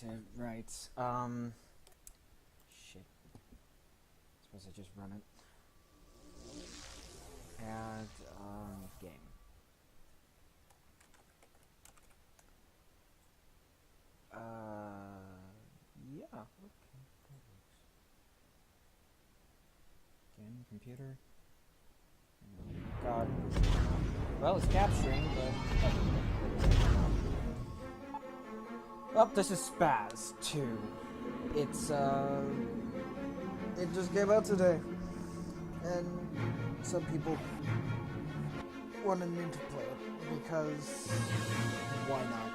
to write, shit. Suppose I just run it. Add, game. Yeah, okay, that works. Again, computer. God. Well, it's capturing, but... Well, this is Spaz2. It's, it just came out today. And some people wanted me to play it, because... why not?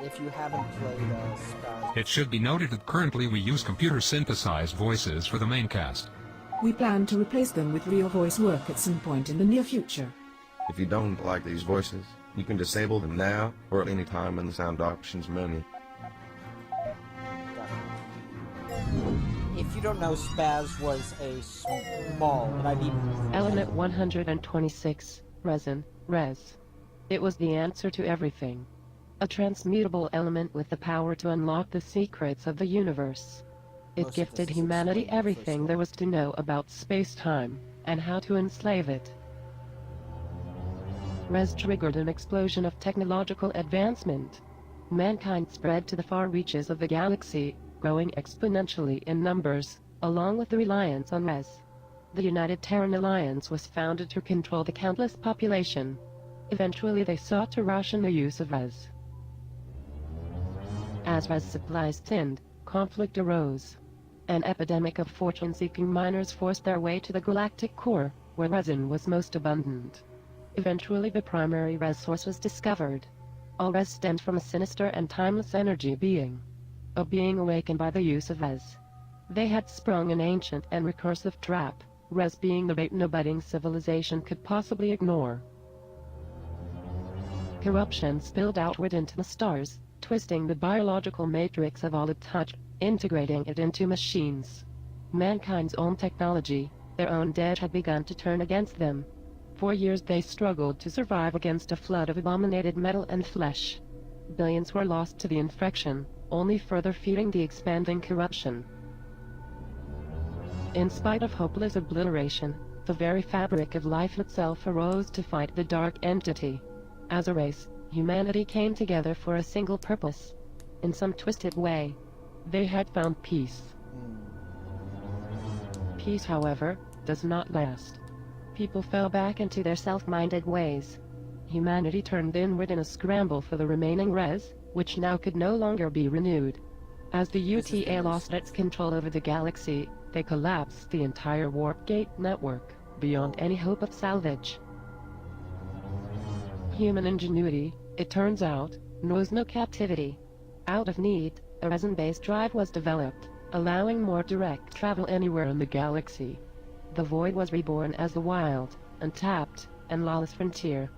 If you haven't played, Spaz... It should be noted that currently we use computer-synthesized voices for the main cast. We plan to replace them with real voice work at some point in the near future. If you don't like these voices, you can disable them now or at any time in the sound options menu. If you don't know, Spaz was a small, and I mean... Element 126, resin, res. It was the answer to everything. A transmutable element with the power to unlock the secrets of the universe. It gifted humanity everything there was to know about space-time, and how to enslave it. Res triggered an explosion of technological advancement. Mankind spread to the far reaches of the galaxy, growing exponentially in numbers, along with the reliance on Res. The United Terran Alliance was founded to control the countless population. Eventually they sought to ration the use of Res. As Res supplies thinned, conflict arose. An epidemic of fortune-seeking miners forced their way to the galactic core, where resin was most abundant. Eventually the primary Res source was discovered. All Res stemmed from a sinister and timeless energy being. A being awakened by the use of Res. They had sprung an ancient and recursive trap, Res being the bait no budding civilization could possibly ignore. Corruption spilled outward into the stars, twisting the biological matrix of all it touched, integrating it into machines. Mankind's own technology, their own dead, had begun to turn against them. For years they struggled to survive against a flood of abominated metal and flesh. Billions were lost to the infection, only further feeding the expanding corruption. In spite of hopeless obliteration, the very fabric of life itself arose to fight the dark entity. As a race, humanity came together for a single purpose. In some twisted way, they had found peace. Peace, however, does not last. People fell back into their self-minded ways. Humanity turned inward in a scramble for the remaining Res, which now could no longer be renewed. As the UTA lost its control over the galaxy, they collapsed the entire warp gate network, beyond any hope of salvage. Human ingenuity, it turns out, knows no captivity. Out of need, a resin-based drive was developed, allowing more direct travel anywhere in the galaxy. The Void was reborn as the wild, untapped, and lawless frontier.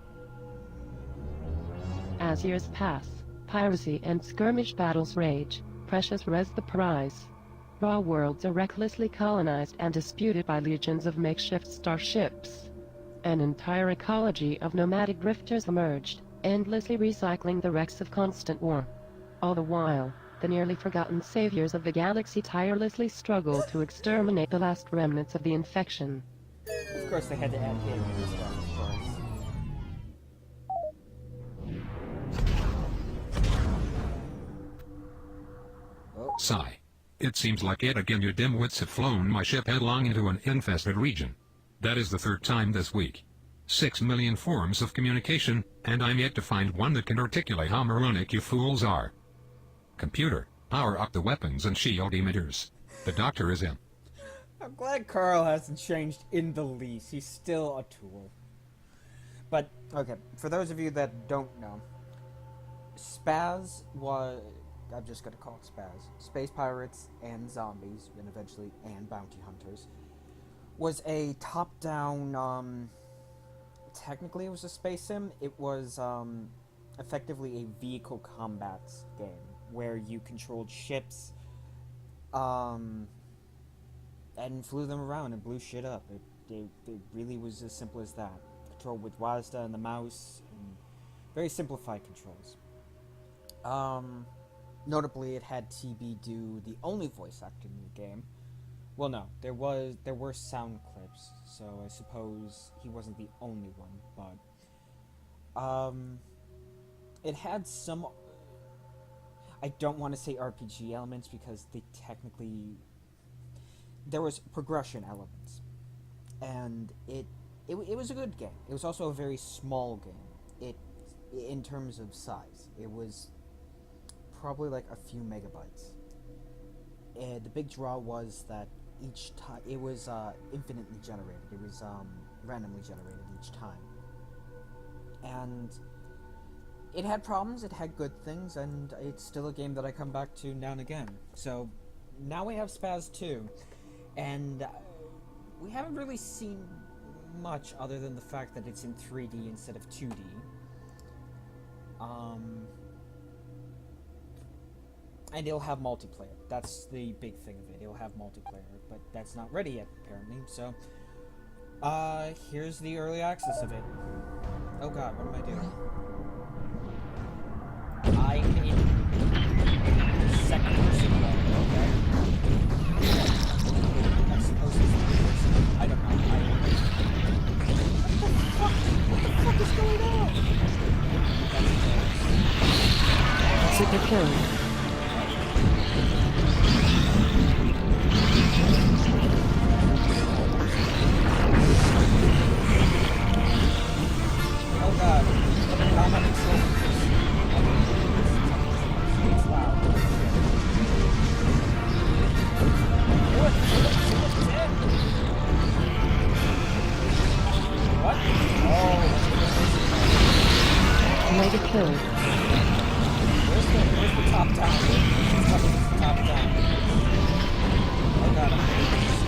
As years pass, piracy and skirmish battles rage, precious Res the prize. Raw worlds are recklessly colonized and disputed by legions of makeshift starships. An entire ecology of nomadic drifters emerged, endlessly recycling the wrecks of constant war. All the while, the nearly forgotten saviors of the galaxy tirelessly struggle to exterminate the last remnants of the infection. Of course they had to add gaming as well, of course. Sigh. It seems like yet again you dimwits have flown my ship headlong into an infested region. That is the third time this week. 6 million forms of communication, and I'm yet to find one that can articulate how moronic you fools are. Computer, power up the weapons and shield emitters. The doctor is in. I'm glad Carl hasn't changed in the least. He's still a tool. But, okay, for those of you that don't know, Spaz was... I'm just gonna call it Spaz. Space Pirates and Zombies, and eventually and Bounty Hunters, was a top-down, technically it was a space sim. It was, effectively a vehicle combat game, where you controlled ships, and flew them around and blew shit up. It really was as simple as that. Controlled with WASD and the mouse, and very simplified controls. Notably, it had TB do the only voice acting in the game. Well, no, there were sound clips, so I suppose he wasn't the only one, but it had some, I don't want to say RPG elements because they technically, there was progression elements, and it was a good game. It was also a very small game. In terms of size, it was probably like a few megabytes. And the big draw was that each time it was infinitely generated. It was randomly generated each time, and it had problems. It had good things, and it's still a game that I come back to now and again. So now we have SPAZ2, and we haven't really seen much other than the fact that it's in 3D instead of 2D. And it'll have multiplayer. That's the big thing of it. It'll have multiplayer, but that's not ready yet, apparently. So, here's the early access of it. Oh god, what am I doing? I'm in the second person mode. Okay. I suppose it's the first person. I don't know. What the fuck is going on? Super kill. Oh god, how much it's loud. What? Oh, Mega kill. where's the top down? Where's the top down? Oh god, I'm getting this.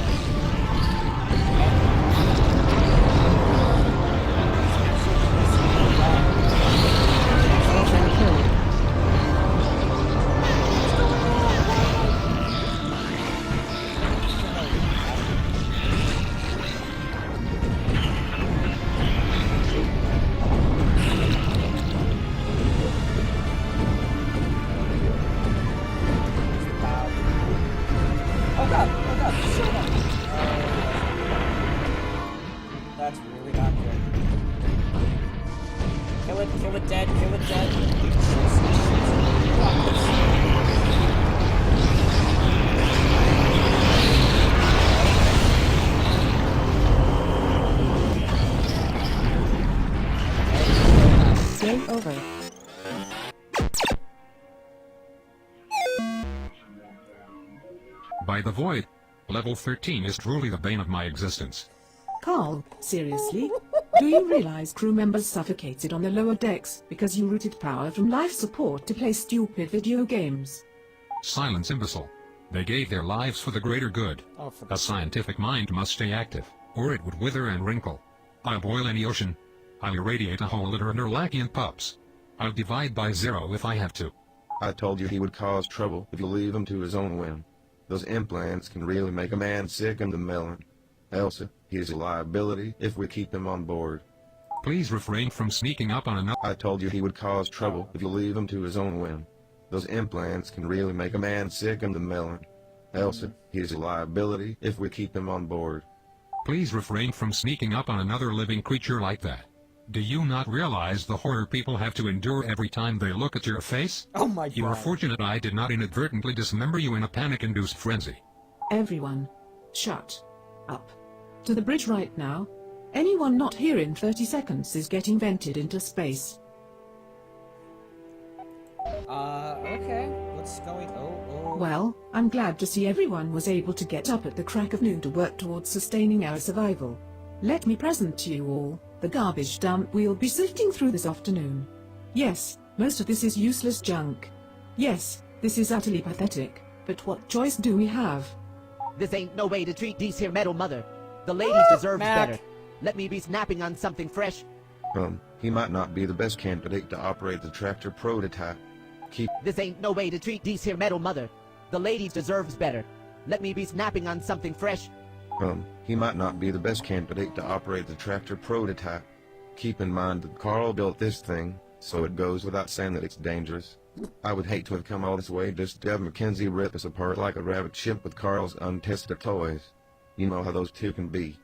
Ultra kill. That's really not good. Kill it dead, kill it dead. Game over. By the void, level 13 is truly the bane of my existence. Carl, seriously? Do you realize crew members suffocated on the lower decks because you routed power from life support to play stupid video games? Silence, imbecile. They gave their lives for the greater good. Oh, for A scientific mind must stay active, or it would wither and wrinkle. I'll boil any ocean. I'll irradiate a whole litter of Nerlachian pups. I'll divide by 0 if I have to. I told you he would cause trouble if you leave him to his own whim. Those implants can really make a man sick in the melon. Elsa, he's a liability if we keep him on board. Please refrain from sneaking up on another. I told you he would cause trouble if you leave him to his own whim. Those implants can really make a man sick in the melon. Elsa, he's a liability if we keep him on board. Please refrain from sneaking up on another living creature like that. Do you not realize the horror people have to endure every time they look at your face? Oh my god. You are fortunate I did not inadvertently dismember you in a panic-induced frenzy. Everyone, shut up. To the bridge right now. Anyone not here in 30 seconds is getting vented into space. Okay. What's going... Oh. Well, I'm glad to see everyone was able to get up at the crack of noon to work towards sustaining our survival. Let me present to you all the garbage dump we'll be sifting through this afternoon. Yes, most of this is useless junk. Yes, this is utterly pathetic, but what choice do we have? This ain't no way to treat these here metal mother. The ladies deserves Mac. better. Let me be snapping on something fresh. He might not be the best candidate to operate the tractor prototype. This ain't no way to treat these here metal mother. The ladies deserves better. Let me be snapping on something fresh. He might not be the best candidate to operate the tractor prototype. Keep in mind that Carl built this thing, so it goes without saying that it's dangerous. I would hate to have come all this way just to have Mackenzie rip us apart like a rabbit chimp with Carl's untested toys. You know how those two can be.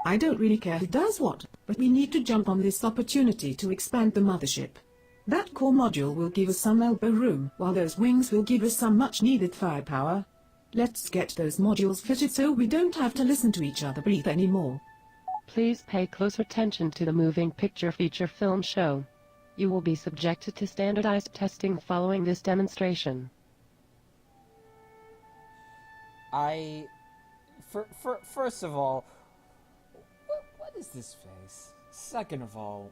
I don't really care who does what, but we need to jump on this opportunity to expand the mothership. That core module will give us some elbow room, while those wings will give us some much-needed firepower. Let's get those modules fitted so we don't have to listen to each other breathe anymore. Please pay close attention to the moving picture feature film show. You will be subjected to standardized testing following this demonstration. First of all, what is this face? Second of all,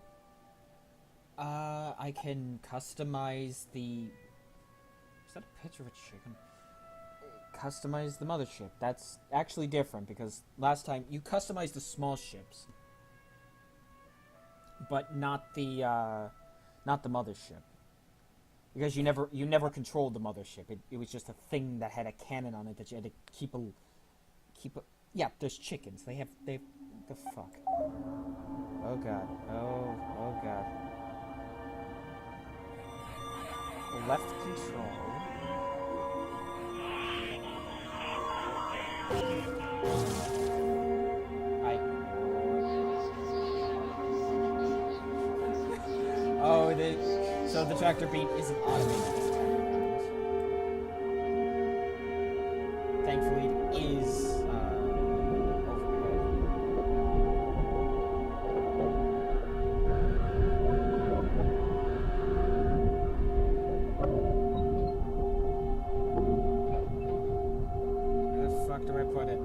I can customize the... Is that a picture of a chicken? Customize the mothership. That's actually different, because last time you customized the small ships, but not the mothership. Because you never controlled the mothership. It was just a thing that had a cannon on it that you had to keep a... Yeah, there's chickens. They have the fuck. Oh god. Oh god. Left control. So the tractor beat isn't automated this time around. Thankfully, it is overhead. Where the fuck do I put it?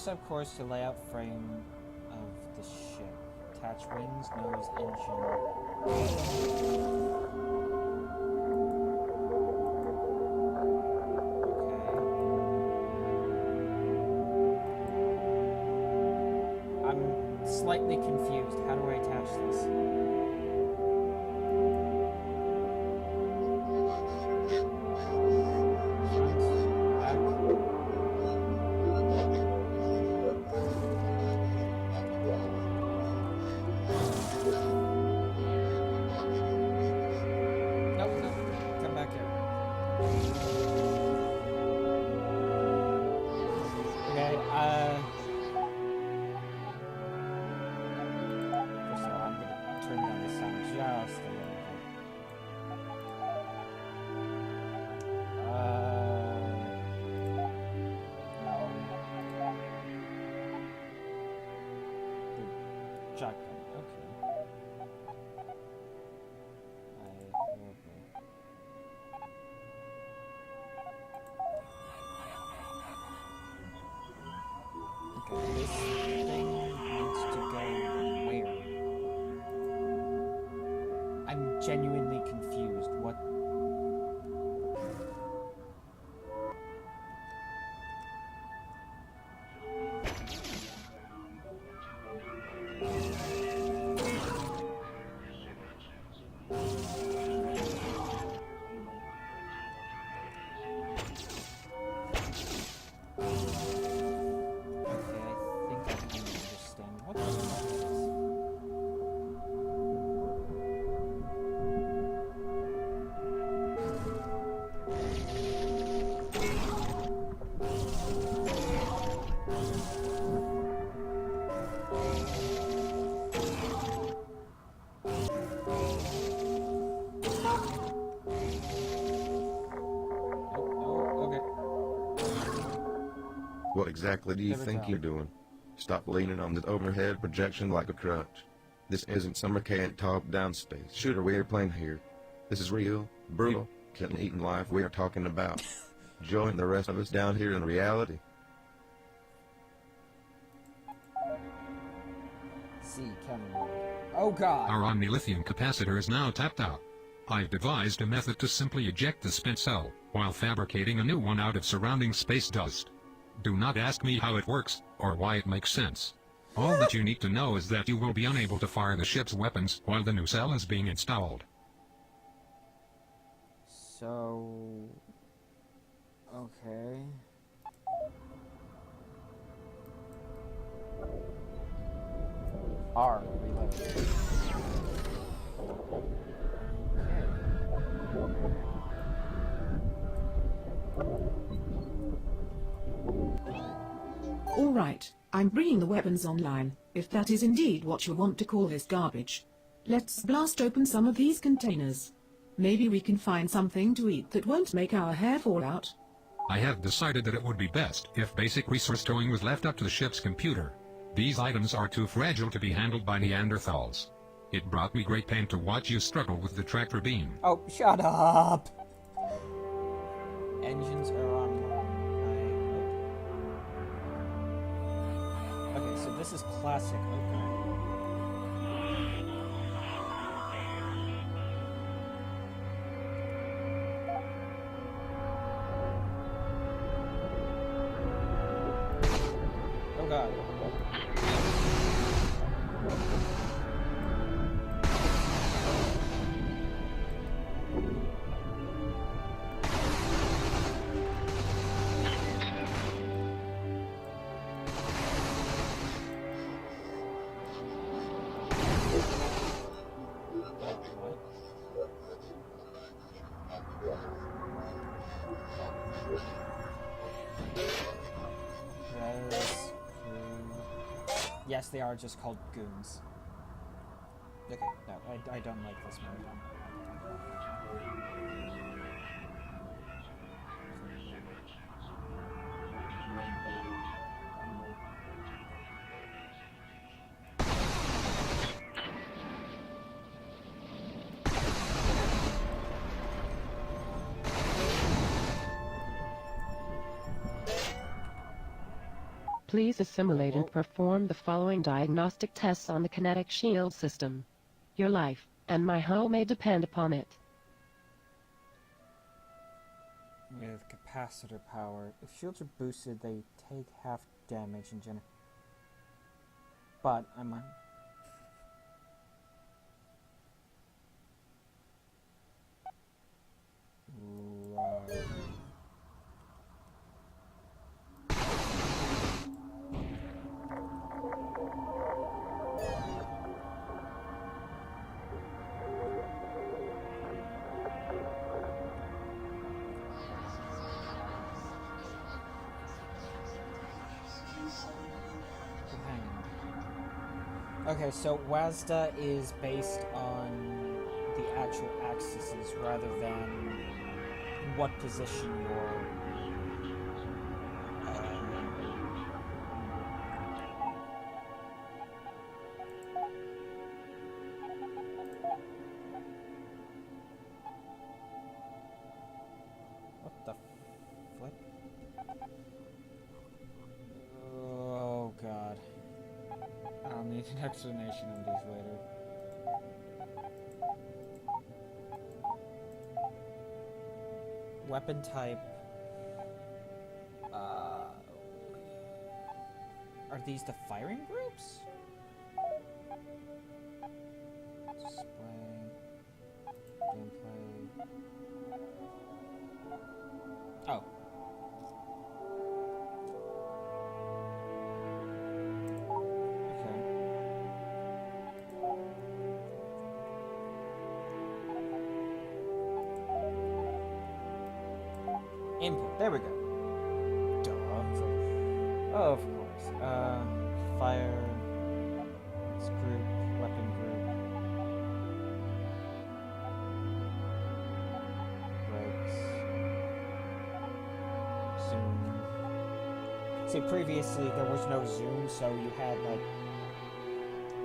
Subcourse to layout frame of the ship. Attach wings, nose, engine. Okay. I'm slightly confused. How do I attach this? Shotgun, okay. Okay, this thing needs to go where? I'm genuinely confused. What? What exactly do you think you're doing? Stop leaning on the overhead projection like a crutch. This isn't some archaic top-down space shooter we are playing here. This is real, brutal, killing-eating life we are talking about. Join the rest of us down here in reality. See, camera. Oh god! Our omnilithium capacitor is now tapped out. I've devised a method to simply eject the spent cell, while fabricating a new one out of surrounding space dust. Do not ask me how it works, or why it makes sense. All that you need to know is that you will be unable to fire the ship's weapons while the new cell is being installed. So... okay... R, reload. All right, I'm bringing the weapons online, if that is indeed what you want to call this garbage. Let's blast open some of these containers. Maybe we can find something to eat that won't make our hair fall out. I have decided that it would be best if basic resource storing was left up to the ship's computer. These items are too fragile to be handled by Neanderthals. It brought me great pain to watch you struggle with the tractor beam. Oh, shut up! Engines are online. Okay, so this is classic. Okay. Oh god. Yes, they are just called goons. Okay, no, I don't like this mode. Please assimilate and perform the following diagnostic tests on the kinetic shield system. Your life and my home may depend upon it. With capacitor power, if shields are boosted, they take half damage in general. But I'm on. Right. Okay, so WASDA is based on the actual axes rather than what position you're... what the flip? Oh god. I'll need an explanation of these later. Weapon type. Are these the firing groups? Display. Gameplay. Oh. Input. There we go. Duh. Of course. Fire. It's group. Weapon group. Brakes. Zoom. See, previously there was no zoom, so you had like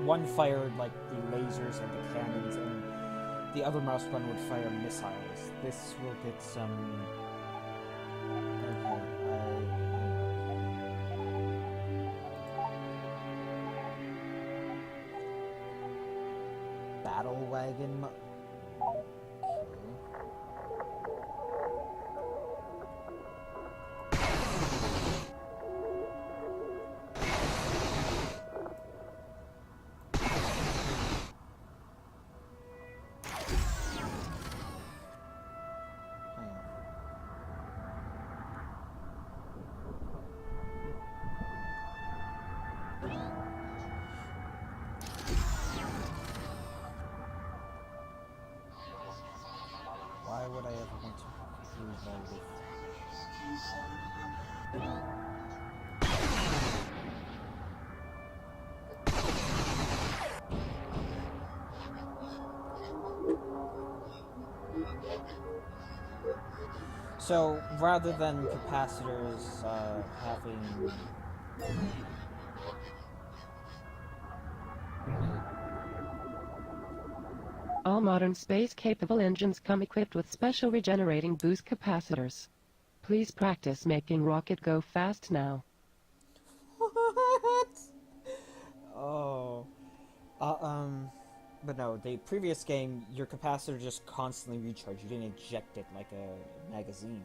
one fired like the lasers and the cannons, and the other mouse button would fire missiles. This will get some. Battle wagon. So rather than capacitors having All modern space-capable engines come equipped with special regenerating boost capacitors. Please practice making rocket go fast now. what? Oh, but no, the previous game, your capacitor just constantly recharged. You didn't eject it like a magazine.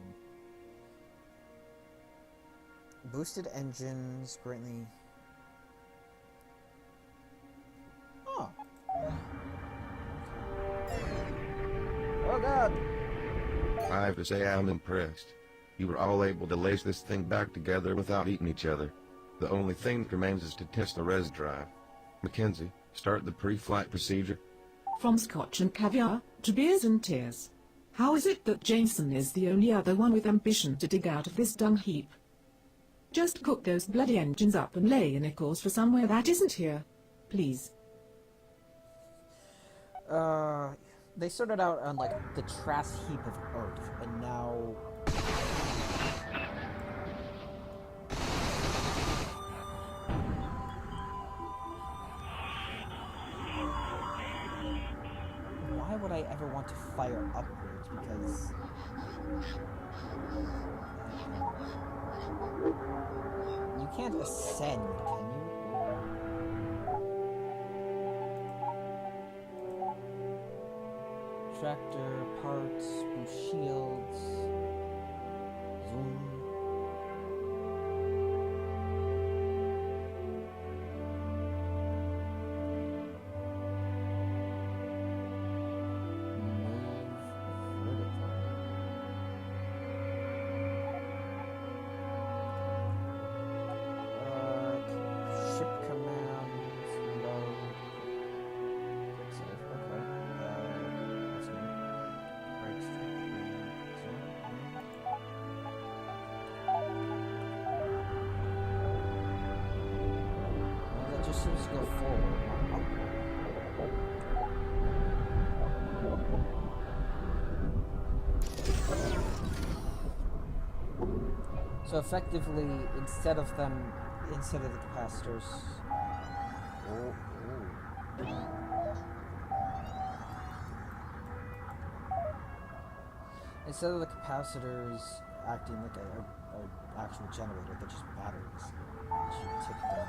Boosted engines greatly. Oh. Oh god. I have to say I'm impressed. You were all able to lace this thing back together without eating each other. The only thing that remains is to test the res drive. Mackenzie, start the pre-flight procedure. From scotch and caviar to beers and tears. How is it that Jameson is the only other one with ambition to dig out of this dung heap? Just cook those bloody engines up and lay in a course for somewhere that isn't here. Please. They started out on like the trash heap of Earth, and now why would I ever want to fire upwards? Because you can't ascend, can you? Tractor, parts, boost shields, zoom. Just go forward, not upward. So effectively, instead of the capacitors. Instead of the capacitors acting like a actual generator, they're just batteries. They should tick down.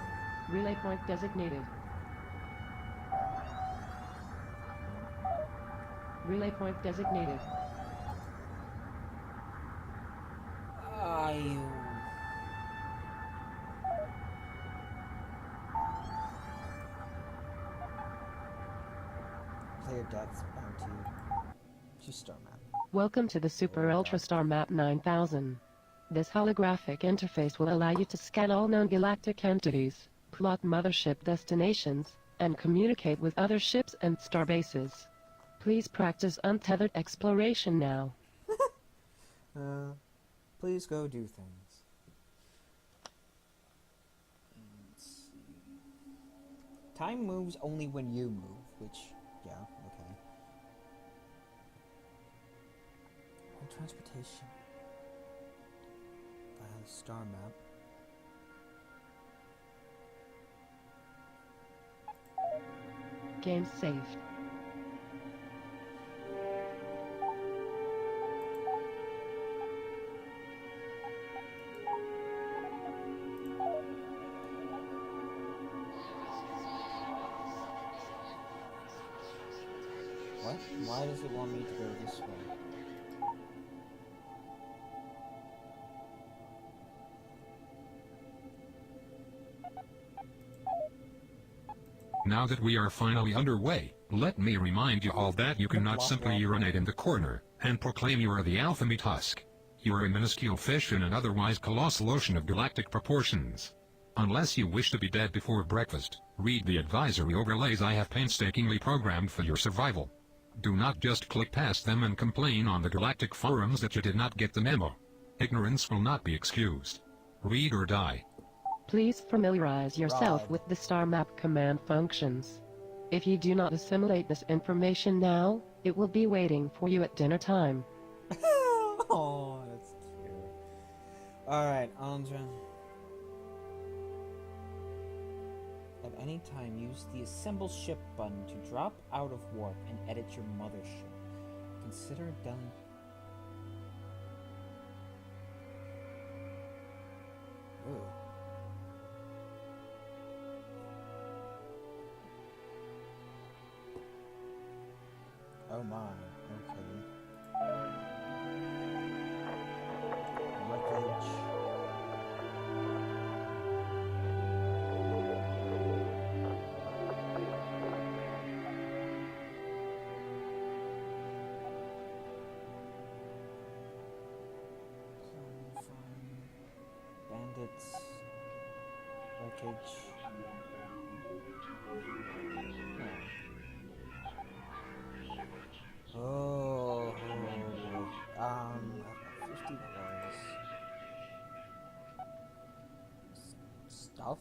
Relay point designated. Relay point designated. Player deaths bounty. Just star map. Welcome to the Super Ultra Star Map 9000. This holographic interface will allow you to scan all known galactic entities, plot mothership destinations, and communicate with other ships and starbases. Please practice untethered exploration now. Please go do things. Let's see. Time moves only when you move, which, yeah, okay. Transportation. Star map. Game saved. What? Why does it want me to go this way? Now that we are finally underway, let me remind you all that you cannot simply urinate in the corner and proclaim you are the Alpha Meat Husk. You are a minuscule fish in an otherwise colossal ocean of galactic proportions. Unless you wish to be dead before breakfast, read the advisory overlays I have painstakingly programmed for your survival. Do not just click past them and complain on the galactic forums that you did not get the memo. Ignorance will not be excused. Read or die. Please familiarize yourself with the star map command functions. If you do not assimilate this information now, it will be waiting for you at dinner time. Oh, that's Alright, Andra. At any time, use the Assemble Ship button to drop out of warp and edit your mothership. Consider done. Ooh. Oh my, okay. Wreckage. Bandits. Wreckage. Oh, 50 was stuff.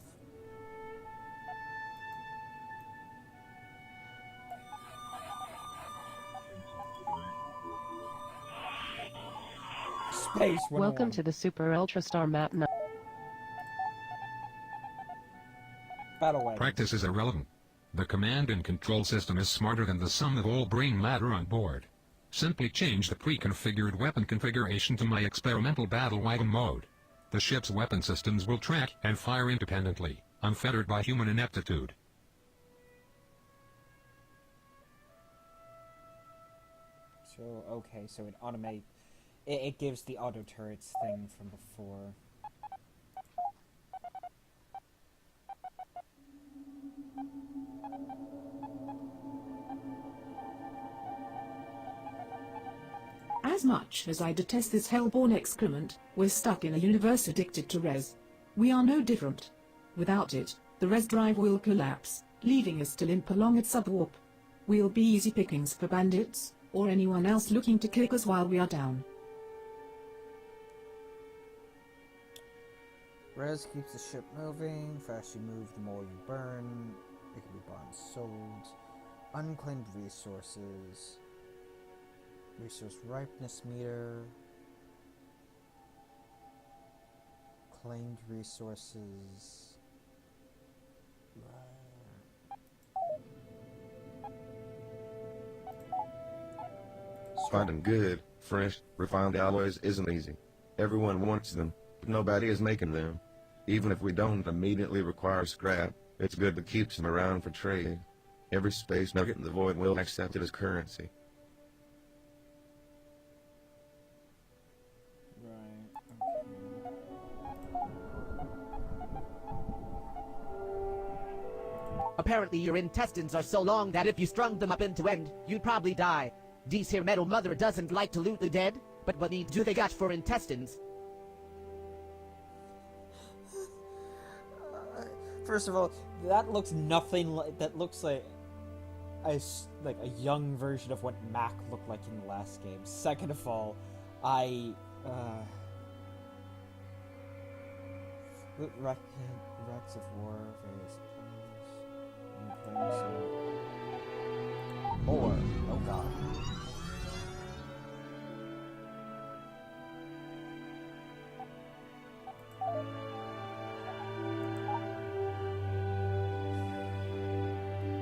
Space 101. Welcome to the Super Ultra Star Map. Battle wagon. Practice is irrelevant. The command and control system is smarter than the sum of all brain matter on board. Simply change the pre-configured weapon configuration to my experimental battle wagon mode. The ship's weapon systems will track and fire independently, unfettered by human ineptitude. So, okay, so it automate... It gives the auto turrets thing from before. As much as I detest this hellborn excrement, we're stuck in a universe addicted to res. We are no different. Without it, the res drive will collapse, leaving us to limp along at subwarp. We'll be easy pickings for bandits, or anyone else looking to kick us while we are down. Res keeps the ship moving. The faster you move, the more you burn. It can be bought and sold. Unclaimed resources. Resource ripeness meter. Claimed resources. Finding good, fresh, refined alloys isn't easy. Everyone wants them, but nobody is making them. Even if we don't immediately require scrap, it's good to keep some around for trade. Every space nugget in the void will accept it as currency. Apparently your intestines are so long that if you strung them up end to end, you'd probably die. D's here metal mother doesn't like to loot the dead, but what need do they got for intestines? First of all, that looks nothing like... That looks like a young version of what Mac looked like in the last game. Second of all, Loot wrecks of war, various plans. Or, oh god.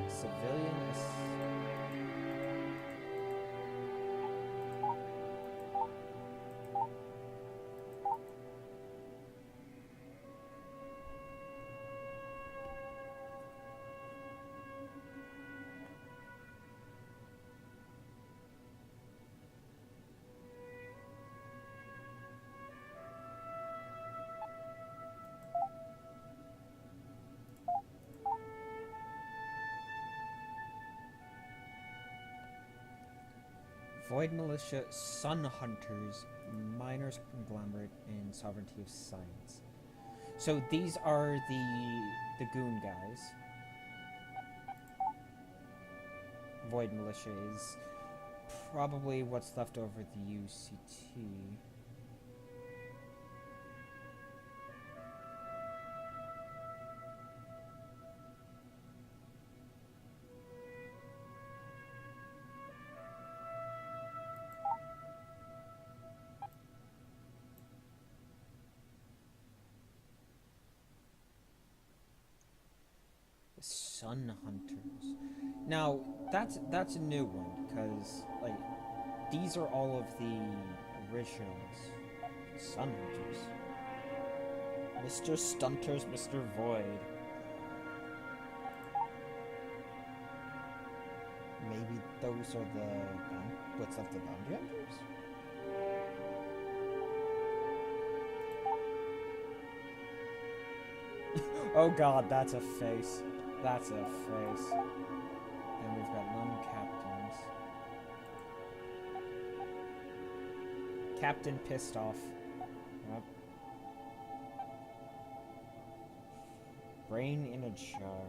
Civilian Void Militia, Sun Hunters, Miners Conglomerate, and Sovereignty of Science. So these are the goon guys. Void Militia is probably what's left over the UCT. The Sun Hunters. Now, that's a new one, because, like, these are all of the originals. Sun Hunters. Mr. Stunters, Mr. Void. Maybe those are the... what's left of the Bounty Hunters? Oh god, that's a face. That's a face. And we've got lone captains. Captain pissed off. Yep. Brain in a jar.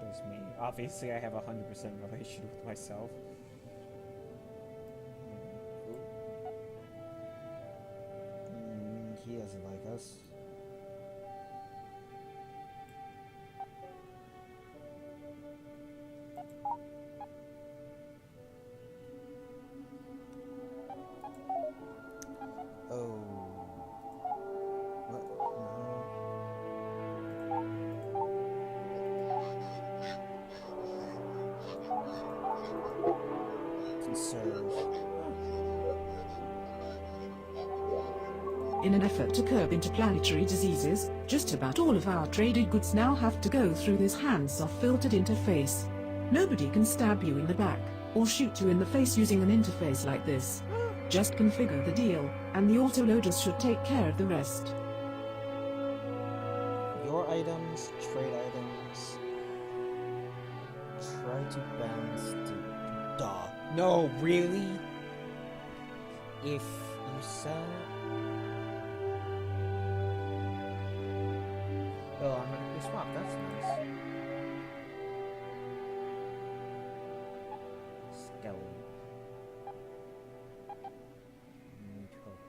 There's me. Obviously, I have a 100% relation with myself. He doesn't like us. Oh. What? No. Conserve. In an effort to curb interplanetary diseases, just about all of our traded goods now have to go through this hands-off filtered interface. Nobody can stab you in the back, or shoot you in the face using an interface like this. Just configure the deal, and the autoloaders should take care of the rest. Your items, trade items. Try to bounce to... Duh. No, really? If you sell... Oh, I'm gonna swap, that's nice. Skeleton. Meat hook.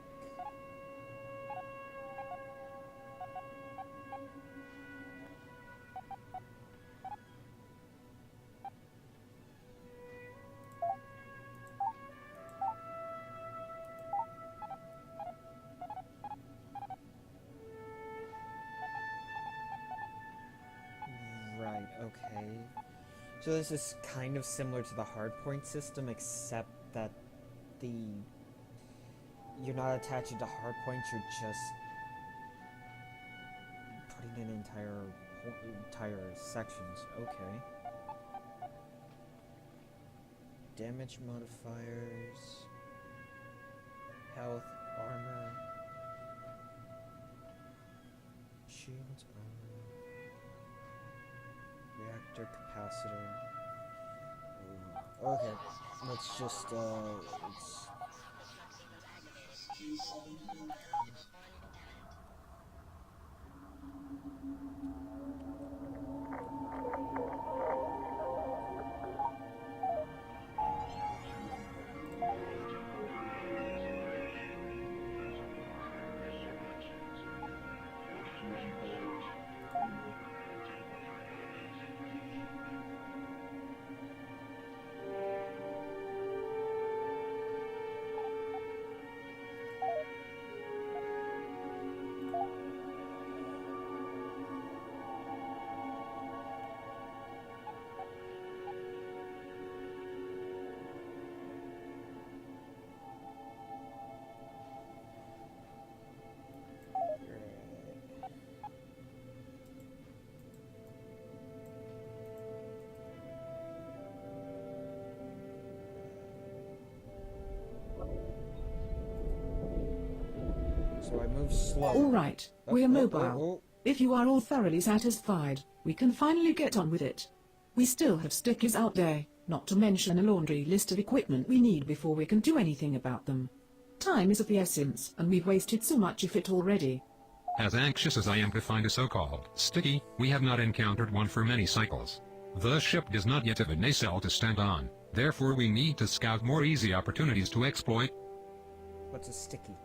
Right, okay. So this is kind of similar to the hardpoint system, except that you're not attaching to hardpoints, you're just putting in entire sections. Okay. Damage modifiers, health, armor, shields, armor. Reactor capacitor. Okay, let's just so I move slow. All right, we're mobile. If you are all thoroughly satisfied, we can finally get on with it. We still have stickers out there, not to mention a laundry list of equipment we need before we can do anything about them. Time is of the essence, and we've wasted so much of it already. As anxious as I am to find a so-called sticky, we have not encountered one for many cycles. The ship does not yet have a nacelle to stand on, therefore we need to scout more easy opportunities to exploit. What's a sticky?